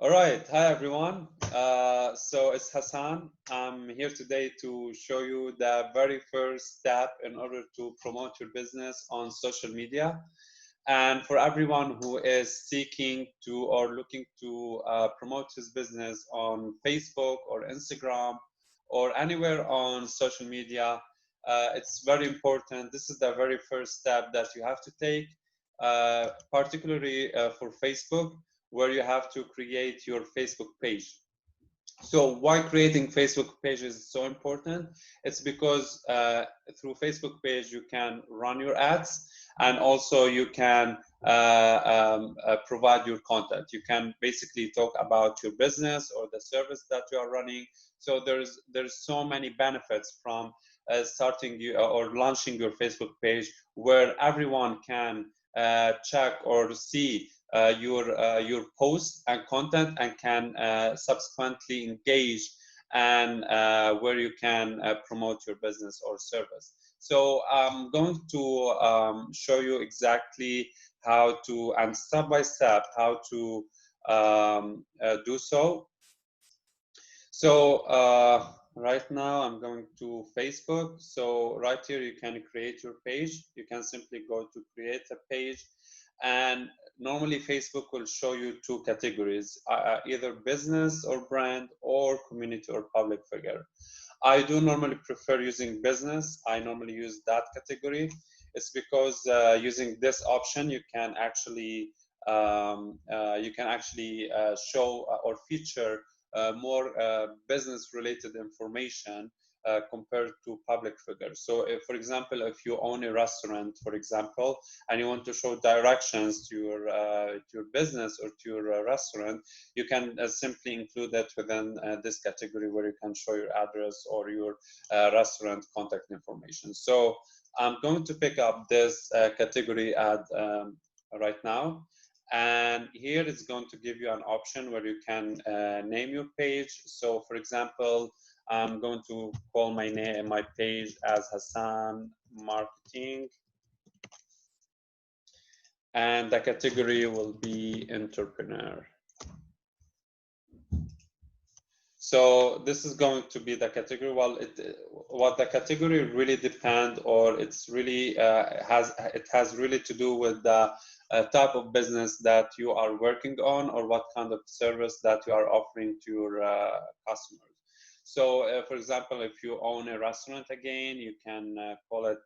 All right, hi everyone. So it's Hassan. I'm here today to show you the very first step in order to promote your business on social media. And for everyone who is seeking to or looking to promote his business on Facebook or Instagram or anywhere on social media, it's very important. This is the very first step that you have to take, particularly for Facebook, where you have to create your Facebook page. So why creating Facebook page is so important? It's because through Facebook page you can run your ads, and also you can provide your content. You can basically talk about your business or the service that you are running. So there's so many benefits from starting you or launching your Facebook page, where everyone can check or see your posts and content, and can subsequently engage, and where you can promote your business or service. So I'm going to show you exactly how to, and step by step, how to do so. So right now I'm going to Facebook. So right here you can create your page. You can simply go to create a page, and normally Facebook will show you two categories, either business or brand, or community or public figure. I do normally prefer using business. I normally use that category. It's because using this option you can actually show or feature more business related information compared to public figures. So if, for example, if you own a restaurant, for example, and you want to show directions to your business or to your restaurant, you can simply include that within this category, where you can show your address or your restaurant contact information. So I'm going to pick up this category ad right now. And here it's going to give you an option where you can name your page. So for example, I'm going to call my page as Hassan Marketing, and the category will be entrepreneur. So this is going to be the category. Well, what the category really depend, or it's really has really to do with the type of business that you are working on, or what kind of service that you are offering to your customers. So for example, if you own a restaurant, again, you can call it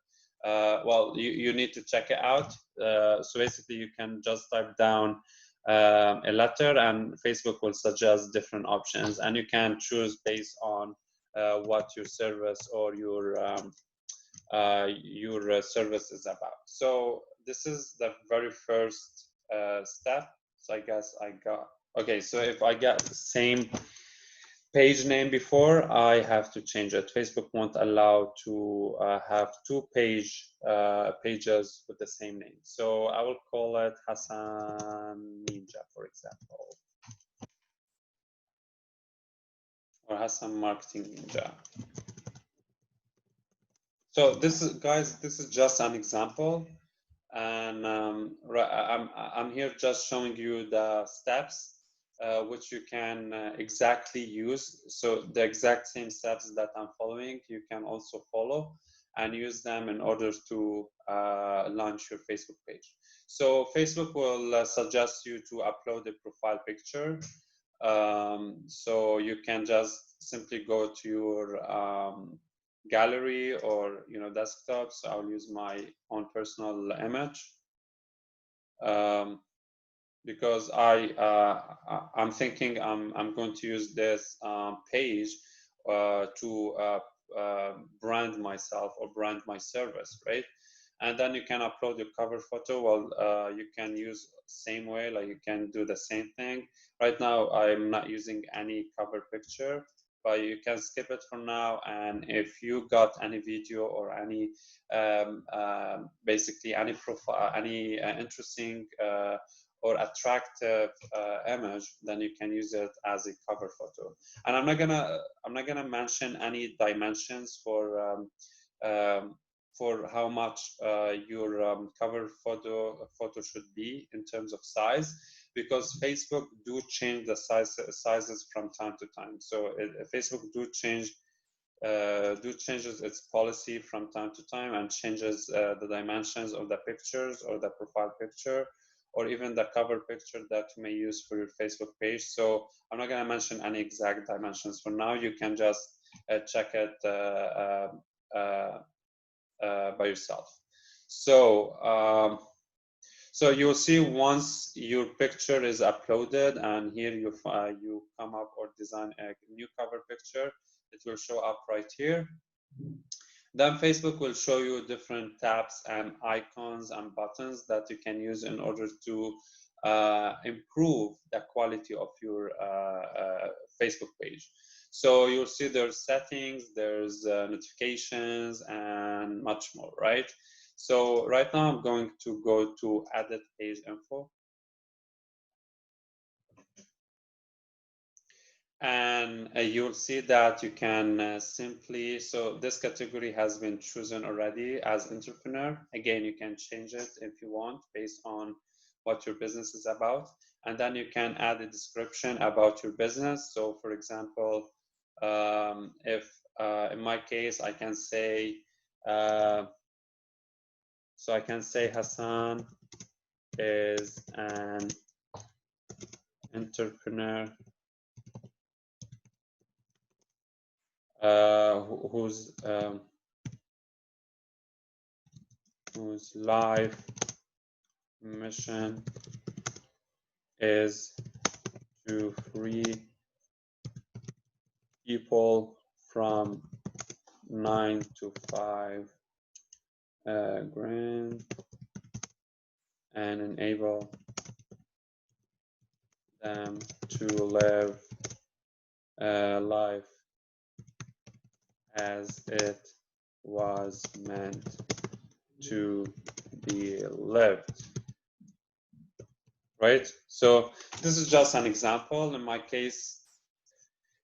well, you need to check it out. So basically you can just type down a letter, and Facebook will suggest different options, and you can choose based on what your service or your service is about. So this is the very first step. So I guess I got, okay, so if I get the same page name before, I have to change it. Facebook won't allow to have two pages with the same name. So I will call it Hassan Ninja, for example, or Hassan Marketing Ninja. So this is, guys, this is just an example, and I'm here just showing you the steps which you can exactly use. So the exact same steps that I'm following, you can also follow and use them in order to launch your Facebook page. So Facebook will suggest you to upload a profile picture. So you can just simply go to your gallery or desktop. So I'll use my own personal image. Because I'm thinking I'm going to use this page to brand myself or brand my service, right? And then you can upload your cover photo. Well, you can use same way, like you can do the same thing. Right now, I'm not using any cover picture, but you can skip it for now. And if you got any video or any basically any profile, any interesting or attractive image, then you can use it as a cover photo. And I'm not gonna mention any dimensions for for how much your cover photo should be in terms of size, because Facebook do change the sizes from time to time. So Facebook do changes its policy from time to time and changes the dimensions of the pictures or the profile picture or even the cover picture that you may use for your Facebook page. So I'm not going to mention any exact dimensions for now. You can just check it by yourself. So so you'll see once your picture is uploaded and here you come up or design a new cover picture, it will show up right here. Then Facebook will show you different tabs and icons and buttons that you can use in order to improve the quality of your Facebook page. So you'll see there's settings, there's notifications, and much more, right? So right now I'm going to go to edit page info. And you'll see that you can simply, so this category has been chosen already as entrepreneur. Again, you can change it if you want based on what your business is about. And then you can add a description about your business. So for example, if in my case, I can say, so I can say Hassan is an entrepreneur whose life mission is to free people from 9 to 5 grand and enable them to live life as it was meant to be lived. Right? So this is just an example. In my case,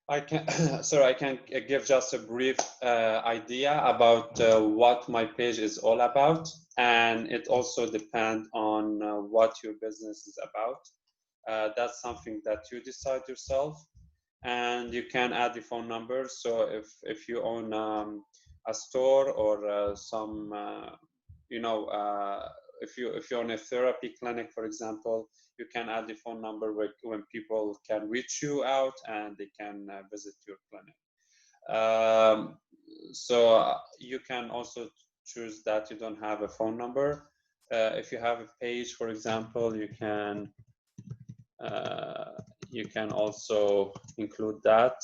I can I can give just a brief idea about what my page is all about, and it also depends on what your business is about. That's something that you decide yourself, and you can add the phone number. So if you own a store or some if you own a therapy clinic, for example, you can add the phone number when people can reach you out and they can visit your clinic. So you can also choose that you don't have a phone number. If you have a page, for example, you can also include that.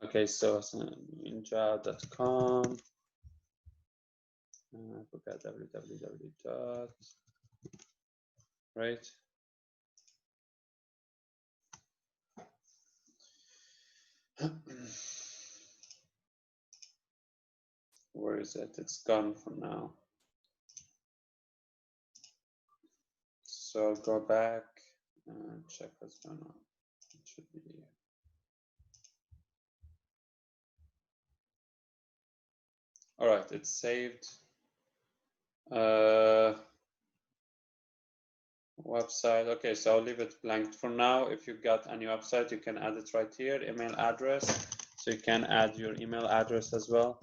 Okay, so ninja.com. I forgot www dot, right? Where is it? It's gone for now. So go back and check what's going on. It should be here. All right, it's saved. Website. Okay, so I'll leave it blank for now. If you've got any website, you can add it right here. Email address. So you can add your email address as well.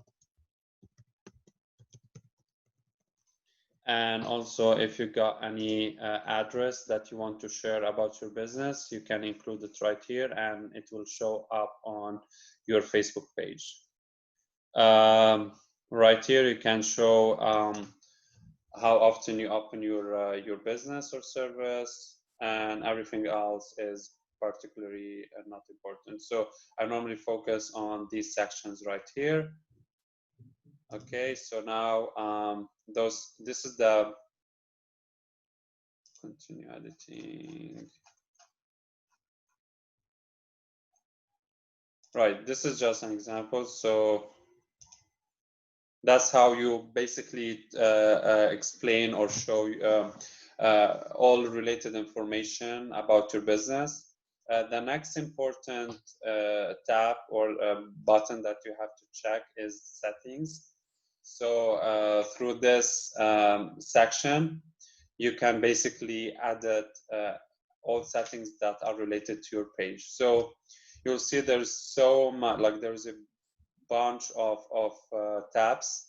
And also, if you got any address that you want to share about your business, you can include it right here and it will show up on your Facebook page. Right here, you can show how often you open your business or service, and everything else is particularly not important. So I normally focus on these sections right here. Okay, so now this is the continue editing. Right, this is just an example. So that's how you basically explain or show all related information about your business. The next important tab or button that you have to check is settings. So through this section, you can basically edit all settings that are related to your page. So you'll see there's so much, like there's a bunch of tabs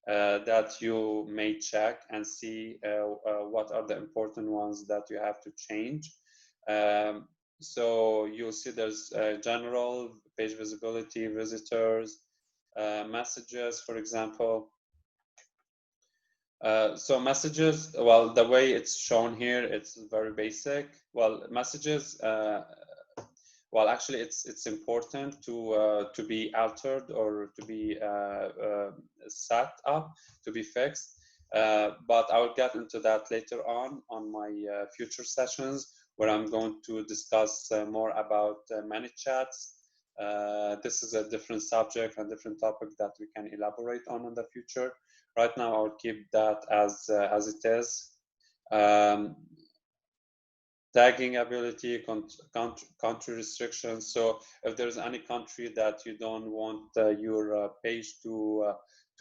that you may check and see what are the important ones that you have to change. So you'll see there's general, page visibility, visitors, messages, for example. So messages, well, the way it's shown here, it's very basic. Well, messages, well, actually, it's important to be altered or to be set up, to be fixed. But I will get into that later on my future sessions, where I'm going to discuss more about ManyChats. This is a different subject and different topic that we can elaborate on in the future. Right now, I'll keep that as it is. Tagging ability, country restrictions. So if there's any country that you don't want your page to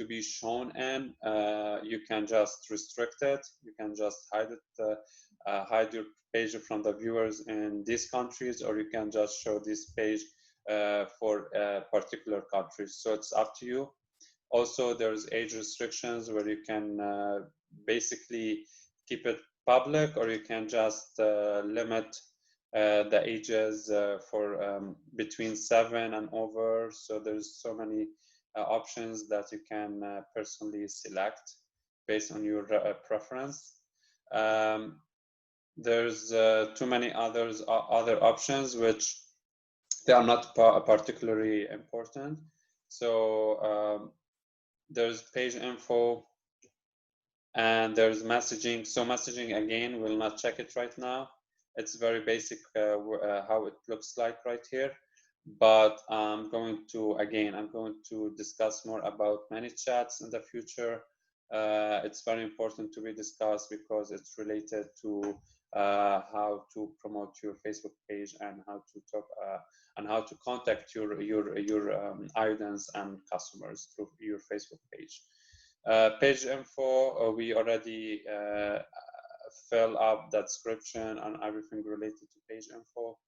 be shown in, you can just restrict it. You can just hide it, hide your page from the viewers in these countries, or you can just show this page for particular countries. So it's up to you. Also, there's age restrictions where you can basically keep it public, or you can just limit the ages for between 7 and over. So there's so many options that you can personally select based on your preference. There's too many other options which they are not particularly important. So there's page info, and there's messaging. So messaging, again, we'll not check it right now. It's very basic how it looks like right here. But I'm going to discuss more about ManyChats in the future. It's very important to be discussed because it's related to how to promote your Facebook page and how to talk and how to contact your audience and customers through your Facebook page. Page info, we already fill up that description and everything related to page info.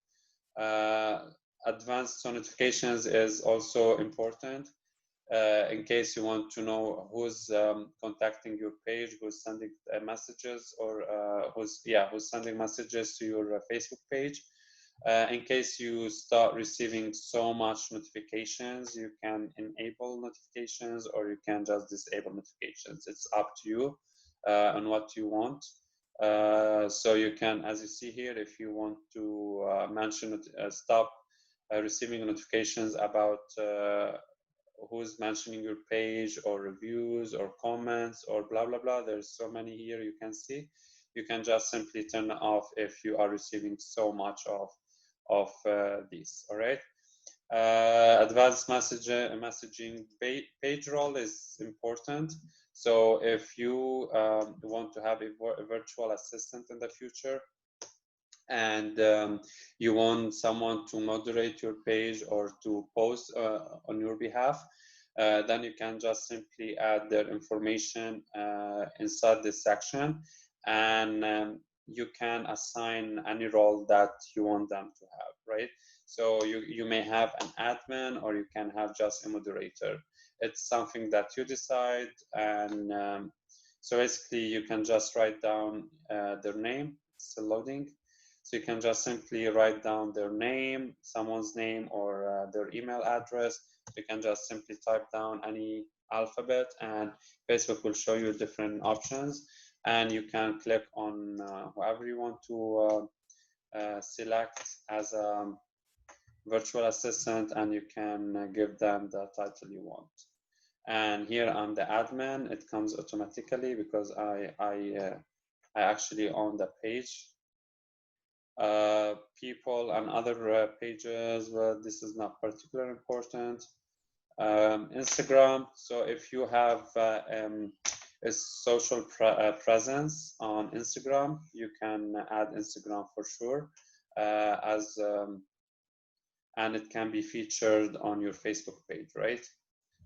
Advanced notifications is also important in case you want to know who's contacting your page, who's sending messages, or who's sending messages to your Facebook page. In case you start receiving so much notifications, you can enable notifications or you can just disable notifications. It's up to you on what you want. So you can, as you see here, if you want to mention stop receiving notifications about who's mentioning your page or reviews or comments or blah blah blah, there's so many here you can see. You can just simply turn off if you are receiving so much of these. All right. Advanced messaging page role is important. So if you want to have a virtual assistant in the future, and you want someone to moderate your page or to post on your behalf, then you can just simply add their information inside this section, and you can assign any role that you want them to have, right? So you may have an admin, or you can have just a moderator. It's something that you decide, and so basically you can just write down their name. It's loading. So you can just simply write down their name, someone's name, or their email address. You can just simply type down any alphabet, and Facebook will show you different options. And you can click on whoever you want to select as a virtual assistant, and you can give them the title you want. And here I'm the admin. It comes automatically because I actually own the page. People and other pages, well, this is not particularly important. Instagram, so if you have a social presence on Instagram, you can add Instagram for sure. and it can be featured on your Facebook page, right?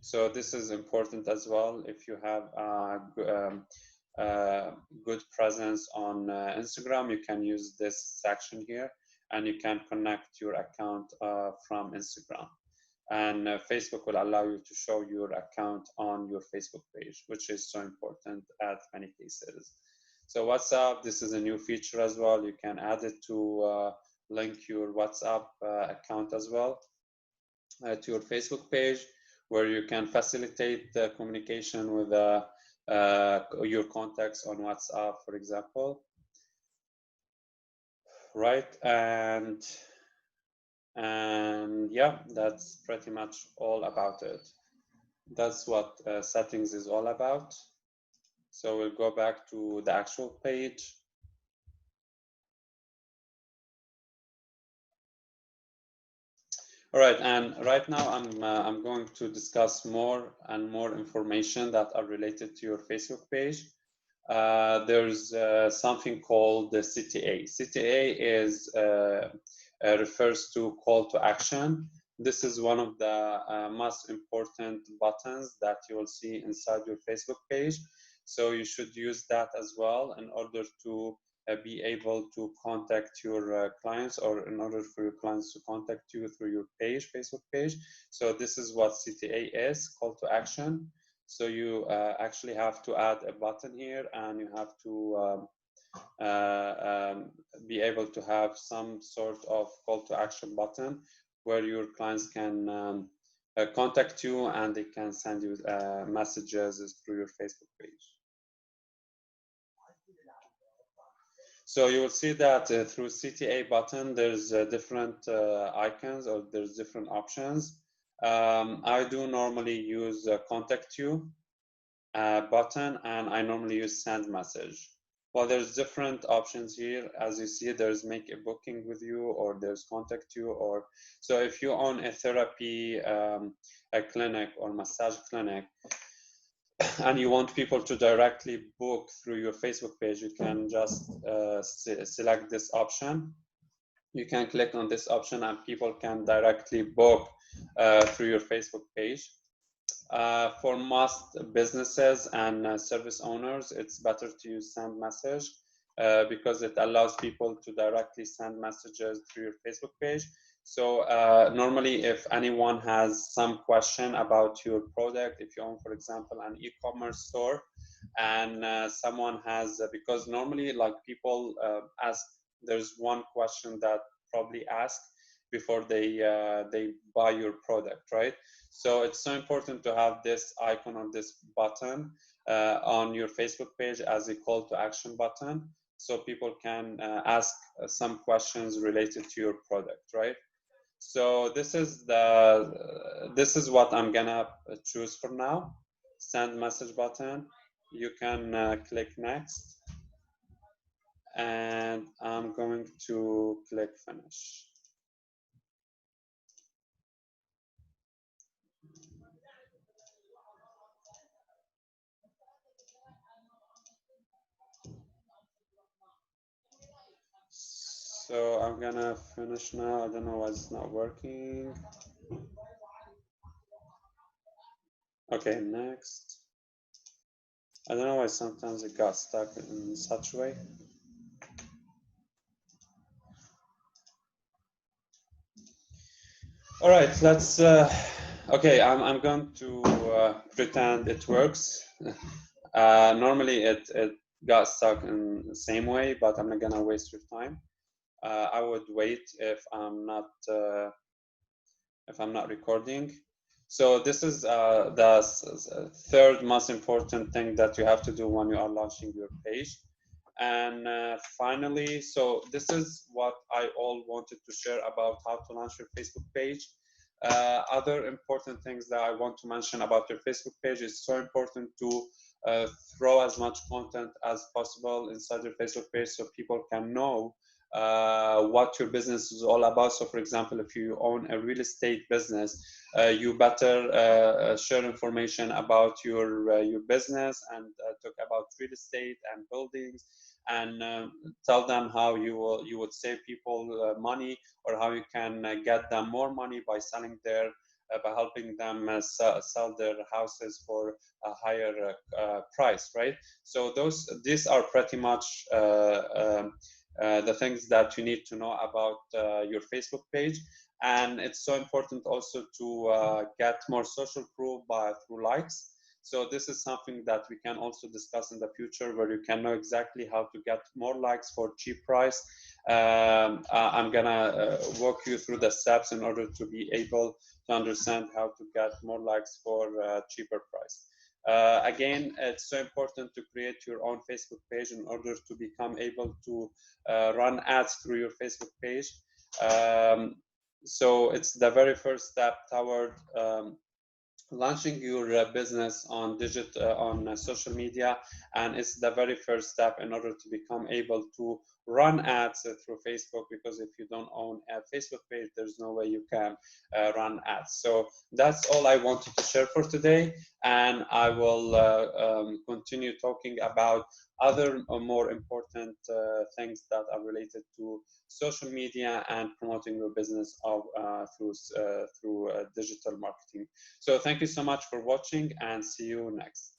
So this is important as well. If you have good presence on Instagram, you can use this section here, and you can connect your account from Instagram. And Facebook will allow you to show your account on your Facebook page, which is so important at many cases. So WhatsApp, this is a new feature as well. You can add it to link your WhatsApp account as well to your Facebook page, where you can facilitate the communication with your contacts on WhatsApp, for example. Right, and yeah, that's pretty much all about it. That's what settings is all about. So we'll go back to the actual page. All right, and right now I'm going to discuss more and more information that are related to your Facebook page. There's something called the CTA. CTA is refers to call to action. This is one of the most important buttons that you will see inside your Facebook page. So you should use that as well in order to be able to contact your clients, or in order for your clients to contact you through your page, Facebook page. So this is what CTA is, call to action. So you actually have to add a button here, and you have to be able to have some sort of call to action button where your clients can contact you, and they can send you messages through your Facebook page. So you will see that through CTA button, there's different icons, or there's different options. I do normally use contact you button, and I normally use send message. Well, there's different options here. As you see, there's make a booking with you, or there's contact you, or so if you own a therapy, a clinic or massage clinic, and you want people to directly book through your Facebook page, you can just select this option. You can click on this option, and people can directly book through your Facebook page. For most businesses and service owners, it's better to use send message because it allows people to directly send messages through your Facebook page. So normally, if anyone has some question about your product, if you own, for example, an e-commerce store, and someone has, because normally, like, people ask, there's one question that probably ask before they buy your product, right? So it's so important to have this icon, or this button on your Facebook page as a call to action button, so people can ask some questions related to your product, right? So this is what I'm gonna choose for now. Send message button. You can click next, and I'm going to click finish. So I'm gonna finish now. I don't know why it's not working. Okay, next. I don't know why sometimes it got stuck in such a way. All right, let's, okay, I'm going to pretend it works. Normally it got stuck in the same way, but I'm not gonna waste your time. I would wait if I'm not recording. So this is the third most important thing that you have to do when you are launching your page. And finally, so this is what I all wanted to share about how to launch your Facebook page. Other important things that I want to mention about your Facebook page is so important to throw as much content as possible inside your Facebook page, so people can know what your business is all about. So for example, if you own a real estate business, you better share information about your business and talk about real estate and buildings, and tell them how you would save people money, or how you can get them more money by selling their by helping them sell their houses for a higher price, right? So these are pretty much the things that you need to know about your Facebook page. And it's so important also to get more social proof through likes. So this is something that we can also discuss in the future, where you can know exactly how to get more likes for cheap price. I'm gonna walk you through the steps in order to be able to understand how to get more likes for cheaper price. Again, it's so important to create your own Facebook page in order to become able to run ads through your Facebook page. So it's the very first step toward launching your business on social media, and it's the very first step in order to become able to run ads through Facebook, because if you don't own a Facebook page, there's no way you can run ads. So that's all I wanted to share for today, and I will continue talking about other more important things that are related to social media and promoting your business through digital marketing. So thank you so much for watching, and see you next.